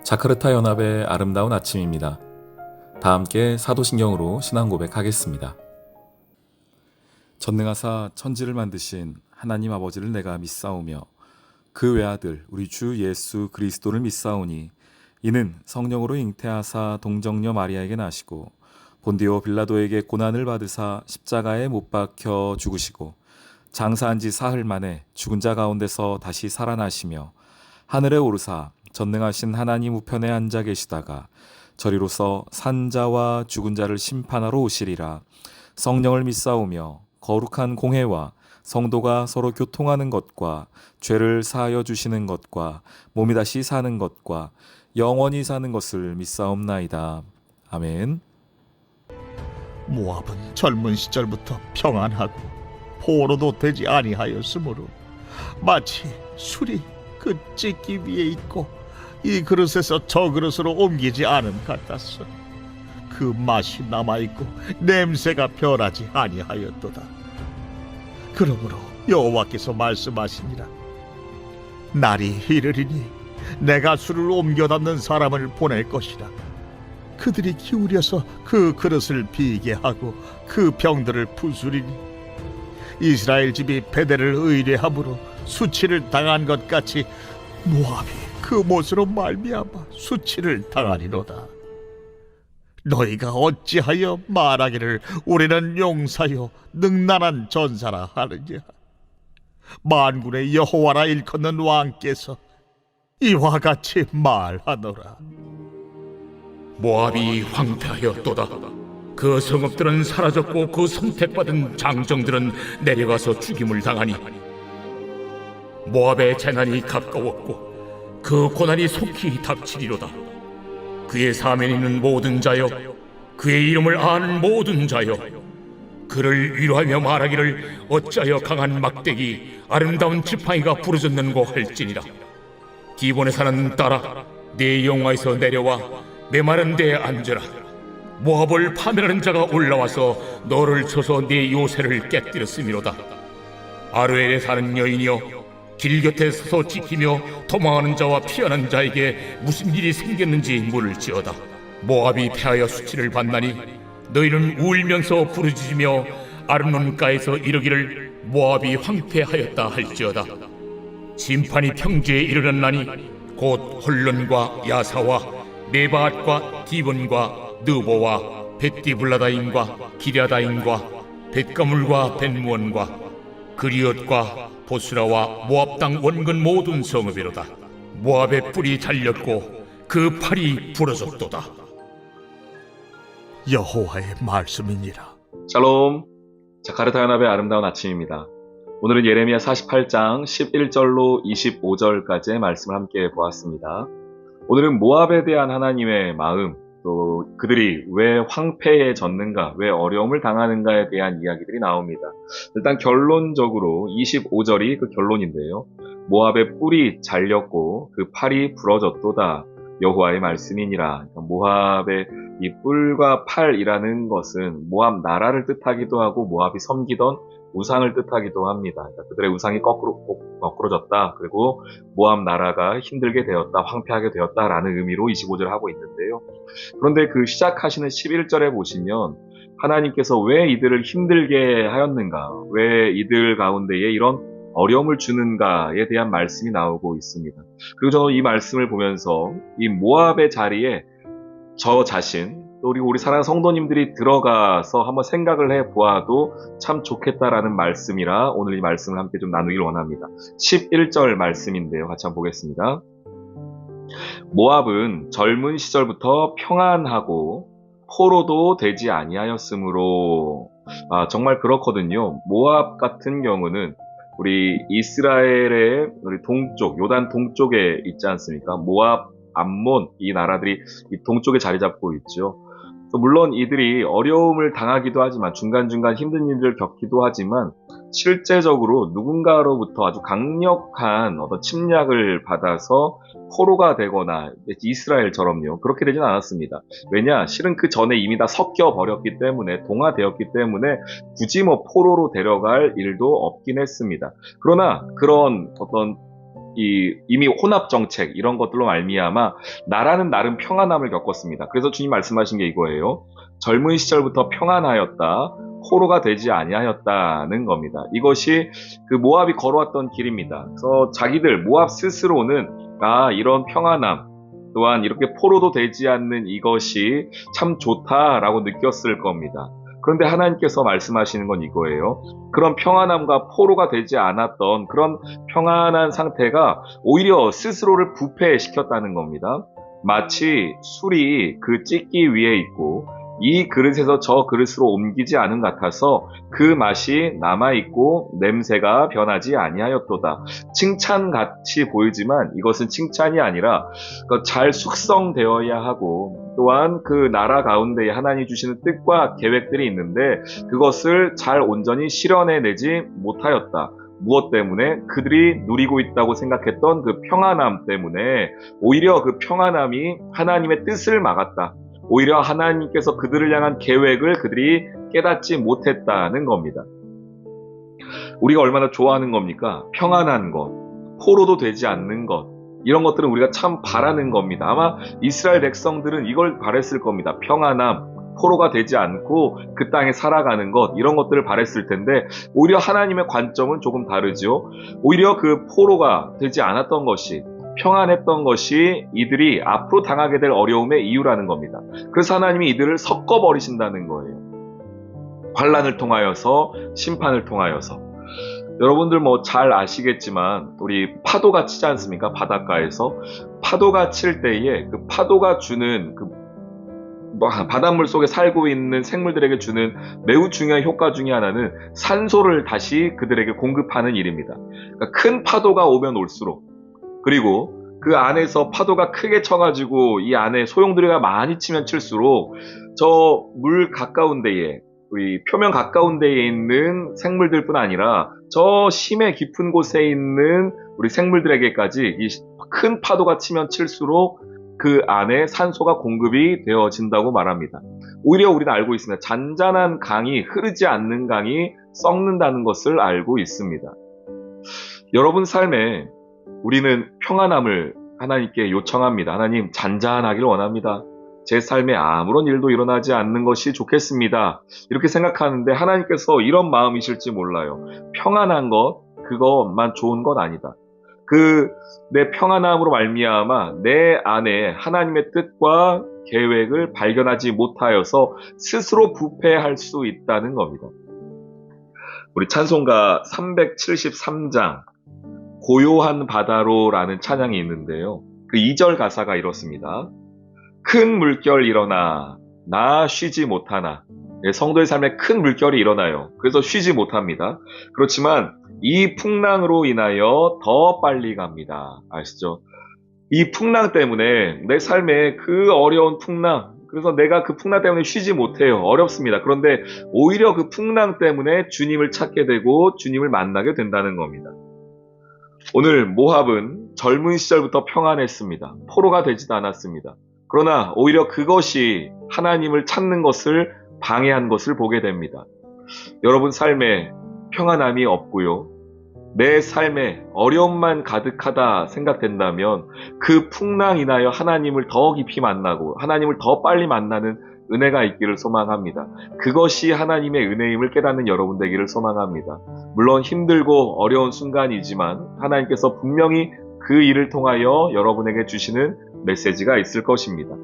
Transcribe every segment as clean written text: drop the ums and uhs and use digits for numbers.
자카르타 연합의 아름다운 아침입니다. 다 함께 사도신경으로 신앙 고백하겠습니다. 전능하사 천지를 만드신 하나님 아버지를 내가 믿사오며 그 외아들 우리 주 예수 그리스도를 믿사오니 이는 성령으로 잉태하사 동정녀 마리아에게 나시고 본디오 빌라도에게 고난을 받으사 십자가에 못 박혀 죽으시고 장사한 지 사흘 만에 죽은 자 가운데서 다시 살아나시며 하늘에 오르사 전능하신 하나님 우편에 앉아 계시다가 저리로서 산자와 죽은 자를 심판하러 오시리라. 성령을 믿사오며 거룩한 공회와 성도가 서로 교통하는 것과 죄를 사하여 주시는 것과 몸이 다시 사는 것과 영원히 사는 것을 믿사옵나이다. 아멘. 모압은 젊은 시절부터 평안하고 포로도 되지 아니하였으므로 마치 술이 그 찢기 위에 있고 이 그릇에서 저 그릇으로 옮기지 않음 같았어. 그 맛이 남아있고 냄새가 변하지 아니하였도다. 그러므로 여호와께서 말씀하시니라. 날이 이르리니 내가 술을 옮겨 담는 사람을 보낼 것이라. 그들이 기울여서 그 그릇을 비게 하고 그 병들을 부수리니 이스라엘 집이 베델을 의뢰함으로 수치를 당한 것 같이 모압이 그 못으로 말미암아 수치를 당하리로다. 너희가 어찌하여 말하기를 우리는 용사요 능란한 전사라 하느냐. 만군의 여호와라 일컫는 왕께서 이와 같이 말하노라. 모압이 황폐하였도다. 그 성읍들은 사라졌고 그 선택받은 장정들은 내려가서 죽임을 당하니 모압의 재난이 가까웠고 그 고난이 속히 닥치리로다. 그의 사면에 있는 모든 자여, 그의 이름을 아는 모든 자여, 그를 위로하며 말하기를 어찌하여 강한 막대기 아름다운 지팡이가 부러졌는고 할지니라. 기본에 사는 딸아, 네 영화에서 내려와 메마른 데에 앉으라. 모압을 파멸하는 자가 올라와서 너를 쳐서 네 요새를 깨뜨렸음이로다. 아르엘에 사는 여인이여, 길 곁에 서서 지키며 도망하는 자와 피하는 자에게 무슨 일이 생겼는지 물을지어다. 모압이 패하여 수치를 받나니 너희는 울면서 부르짖으며 아르논가에서 이르기를 모압이 황폐하였다 할지어다. 심판이 평지에 이르렀나니 곧 홀론과 야사와 메바앗과 디본과 느보와 벳디블라다임과 기랴다임과 벳가물과 벳무원과 그리엇과 보스라와 모압 땅 원근 모든 성읍이로다. 모압의 뿔이 잘렸고 그 팔이 부러졌도다. 여호와의 말씀이니라. 샬롬. 자카르타 연합의 아름다운 아침입니다. 오늘은 예레미야 48장 11절로 25절까지의 말씀을 함께 보았습니다. 오늘은 모압에 대한 하나님의 마음, 또 그들이 왜 황폐해졌는가, 왜 어려움을 당하는가에 대한 이야기들이 나옵니다. 일단 결론적으로 25절이 그 결론인데요. 모압의 뿔이 잘렸고 그 팔이 부러졌도다. 여호와의 말씀이니라. 모압의 이 뿔과 팔이라는 것은 모압 나라를 뜻하기도 하고 모압이 섬기던 우상을 뜻하기도 합니다. 그러니까 그들의 우상이 거꾸로졌다. 그리고 모압 나라가 힘들게 되었다, 황폐하게 되었다라는 의미로 25절을 하고 있는데요. 그런데 그 시작하시는 11절에 보시면 하나님께서 왜 이들을 힘들게 하였는가, 왜 이들 가운데에 이런 어려움을 주는가에 대한 말씀이 나오고 있습니다. 그리고 저는 이 말씀을 보면서 이 모압의 자리에 저 자신, 또 우리 사랑하는 성도님들이 들어가서 한번 생각을 해보아도 참 좋겠다라는 말씀이라 오늘 이 말씀을 함께 좀 나누길 원합니다. 11절 말씀인데요. 같이 한번 보겠습니다. 모압은 젊은 시절부터 평안하고 포로도 되지 아니하였으므로. 정말 그렇거든요. 모압 같은 경우는 우리 이스라엘의 우리 동쪽, 요단 동쪽에 있지 않습니까? 모압, 암몬 이 나라들이 이 동쪽에 자리 잡고 있죠. 물론 이들이 어려움을 당하기도 하지만 중간중간 힘든 일을 겪기도 하지만 실제적으로 누군가로부터 아주 강력한 어떤 침략을 받아서 포로가 되거나 이스라엘처럼요. 그렇게 되진 않았습니다. 왜냐? 실은 그 전에 이미 다 섞여 버렸기 때문에, 동화되었기 때문에 굳이 포로로 데려갈 일도 없긴 했습니다. 그러나 그런 어떤 이미 혼합 정책 이런 것들로 말미암아 나라는 나름 평안함을 겪었습니다. 그래서 주님 말씀하신 게 이거예요. 젊은 시절부터 평안하였다. 포로가 되지 아니하였다는 겁니다. 이것이 그 모압이 걸어왔던 길입니다. 그래서 자기들 모압 스스로는 이런 평안함 또한 이렇게 포로도 되지 않는 이것이 참 좋다라고 느꼈을 겁니다. 그런데 하나님께서 말씀하시는 건 이거예요. 그런 평안함과 포로가 되지 않았던 그런 평안한 상태가 오히려 스스로를 부패시켰다는 겁니다. 마치 술이 그 찢기 위에 있고 이 그릇에서 저 그릇으로 옮기지 않은 같아서 그 맛이 남아있고 냄새가 변하지 아니하였도다. 칭찬같이 보이지만 이것은 칭찬이 아니라 잘 숙성되어야 하고 또한 그 나라 가운데 하나님이 주시는 뜻과 계획들이 있는데 그것을 잘 온전히 실현해내지 못하였다. 무엇 때문에? 그들이 누리고 있다고 생각했던 그 평안함 때문에 오히려 그 평안함이 하나님의 뜻을 막았다. 오히려 하나님께서 그들을 향한 계획을 그들이 깨닫지 못했다는 겁니다. 우리가 얼마나 좋아하는 겁니까? 평안한 것, 포로도 되지 않는 것, 이런 것들은 우리가 참 바라는 겁니다. 아마 이스라엘 백성들은 이걸 바랬을 겁니다. 평안함, 포로가 되지 않고 그 땅에 살아가는 것, 이런 것들을 바랬을 텐데 오히려 하나님의 관점은 조금 다르죠. 오히려 그 포로가 되지 않았던 것이, 평안했던 것이 이들이 앞으로 당하게 될 어려움의 이유라는 겁니다. 그래서 하나님이 이들을 섞어버리신다는 거예요. 환난을 통하여서, 심판을 통하여서. 여러분들 뭐 잘 아시겠지만 우리 파도가 치지 않습니까? 바닷가에서 파도가 칠 때에 그 파도가 주는 그 바닷물 속에 살고 있는 생물들에게 주는 매우 중요한 효과 중에 하나는 산소를 다시 그들에게 공급하는 일입니다. 그러니까 큰 파도가 오면 올수록 그리고 그 안에서 파도가 크게 쳐가지고 이 안에 소용돌이가 많이 치면 칠수록 저 물 가까운 데에 우리 표면 가까운 데에 있는 생물들뿐 아니라 저 심해 깊은 곳에 있는 우리 생물들에게까지 이 큰 파도가 치면 칠수록 그 안에 산소가 공급이 되어진다고 말합니다. 오히려 우리는 알고 있습니다. 잔잔한 강이, 흐르지 않는 강이 썩는다는 것을 알고 있습니다. 여러분 삶에 우리는 평안함을 하나님께 요청합니다. 하나님, 잔잔하길 원합니다. 제 삶에 아무런 일도 일어나지 않는 것이 좋겠습니다. 이렇게 생각하는데 하나님께서 이런 마음이실지 몰라요. 평안한 것, 그것만 좋은 건 아니다. 내 평안함으로 말미암아 내 안에 하나님의 뜻과 계획을 발견하지 못하여서 스스로 부패할 수 있다는 겁니다. 우리 찬송가 373장 고요한 바다로라는 찬양이 있는데요. 그 2절 가사가 이렇습니다. 큰 물결 일어나 나 쉬지 못하나. 성도의 삶에 큰 물결이 일어나요. 그래서 쉬지 못합니다. 그렇지만 이 풍랑으로 인하여 더 빨리 갑니다. 아시죠? 이 풍랑 때문에 내 삶에 그 어려운 풍랑, 그래서 내가 그 풍랑 때문에 쉬지 못해요. 어렵습니다. 그런데 오히려 그 풍랑 때문에 주님을 찾게 되고 주님을 만나게 된다는 겁니다. 오늘 모압은 젊은 시절부터 평안했습니다. 포로가 되지도 않았습니다. 그러나 오히려 그것이 하나님을 찾는 것을 방해한 것을 보게 됩니다. 여러분 삶에 평안함이 없고요. 내 삶에 어려움만 가득하다 생각된다면 그 풍랑 인하여 하나님을 더 깊이 만나고 하나님을 더 빨리 만나는 은혜가 있기를 소망합니다. 그것이 하나님의 은혜임을 깨닫는 여러분 되기를 소망합니다. 물론 힘들고 어려운 순간이지만 하나님께서 분명히 그 일을 통하여 여러분에게 주시는 메시지가 있을 것입니다.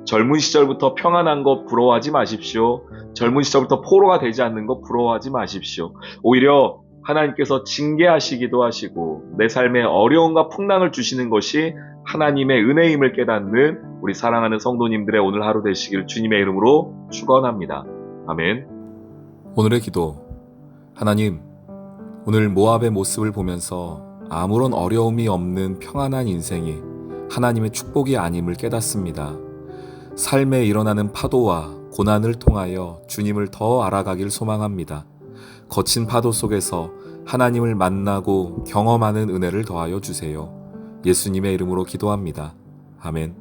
젊은 시절부터 평안한 것 부러워하지 마십시오. 젊은 시절부터 포로가 되지 않는 것 부러워하지 마십시오. 오히려 하나님께서 징계하시기도 하시고 내 삶에 어려움과 풍랑을 주시는 것이 하나님의 은혜임을 깨닫는 우리 사랑하는 성도님들의 오늘 하루 되시기를 주님의 이름으로 축원합니다. 아멘. 오늘의 기도. 하나님, 오늘 모압의 모습을 보면서 아무런 어려움이 없는 평안한 인생이 하나님의 축복이 아님을 깨닫습니다. 삶에 일어나는 파도와 고난을 통하여 주님을 더 알아가길 소망합니다. 거친 파도 속에서 하나님을 만나고 경험하는 은혜를 더하여 주세요. 예수님의 이름으로 기도합니다. 아멘.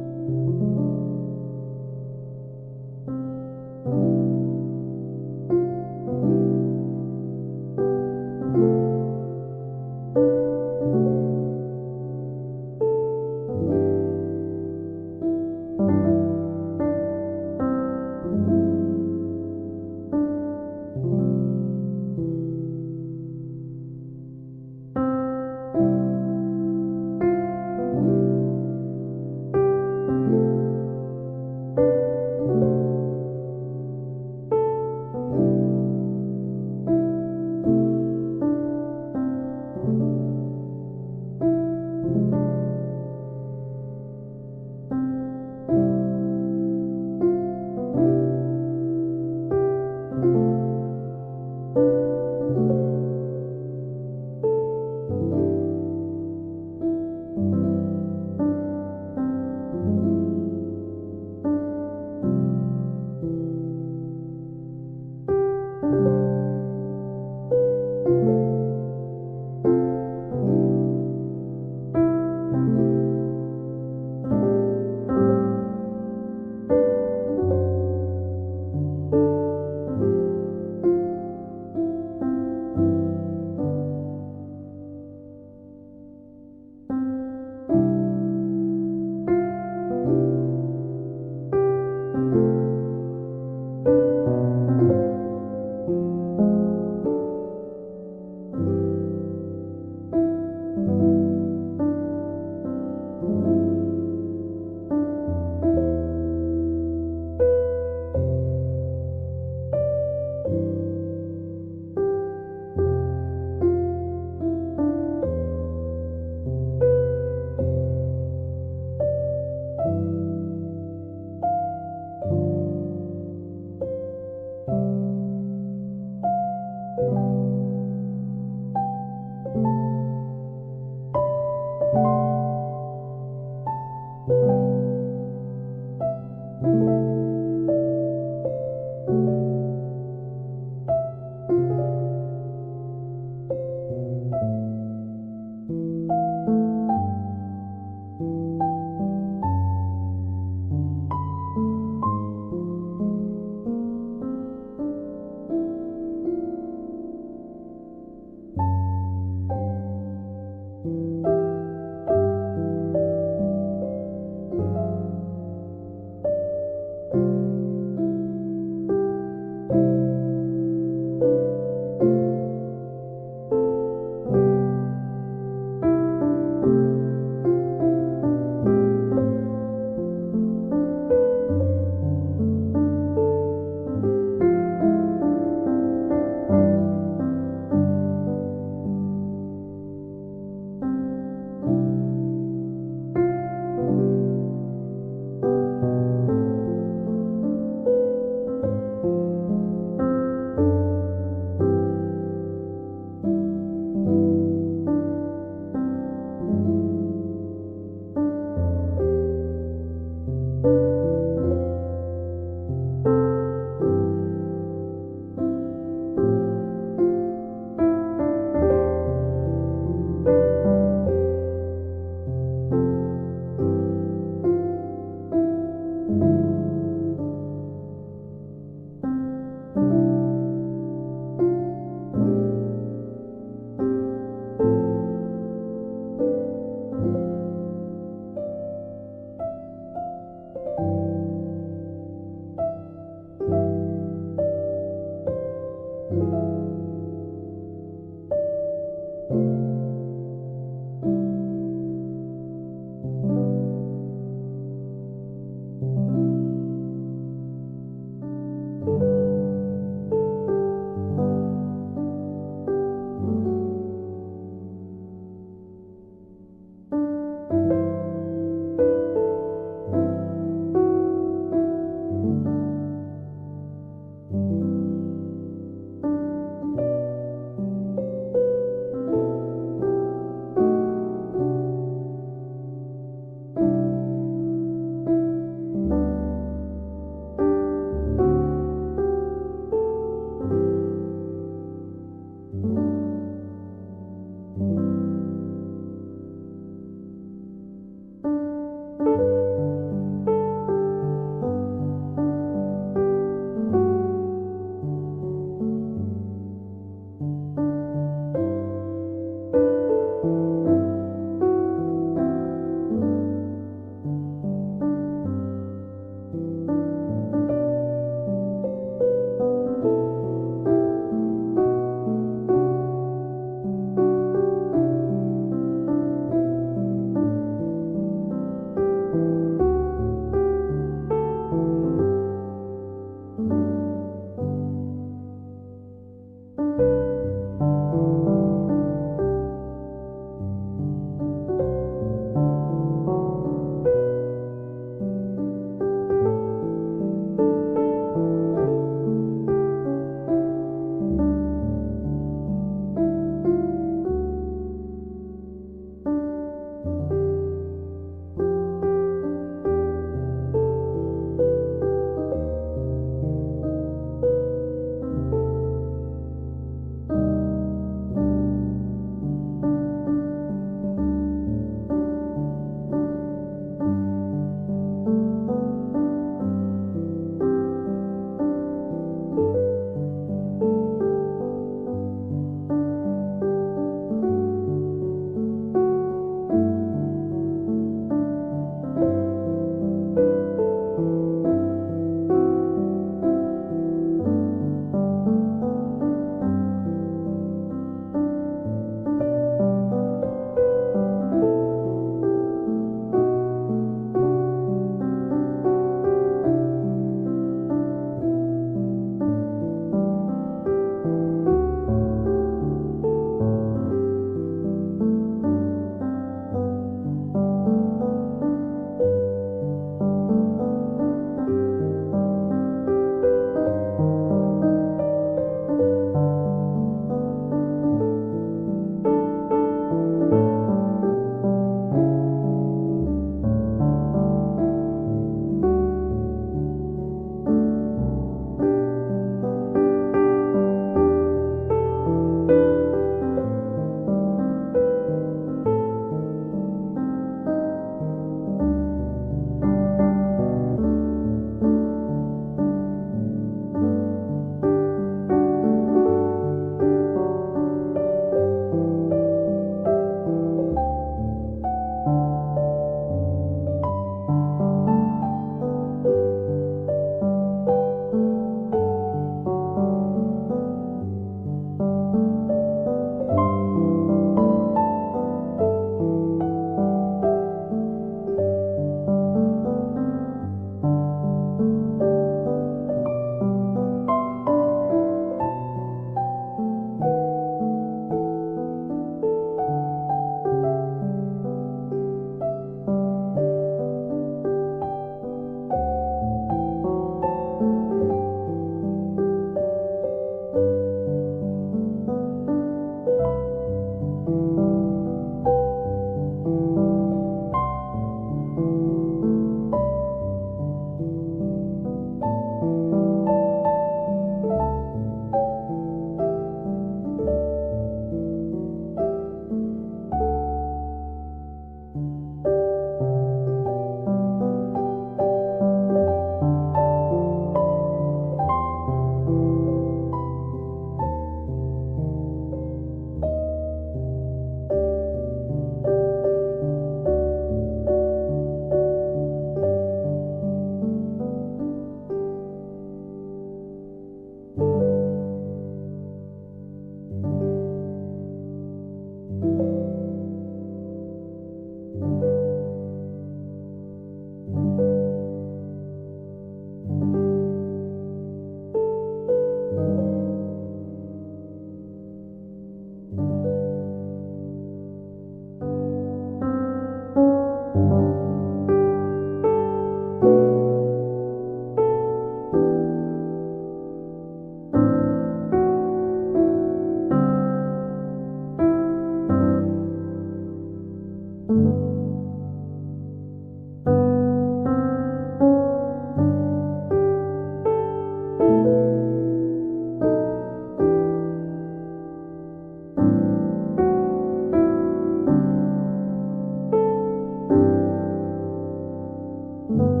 음.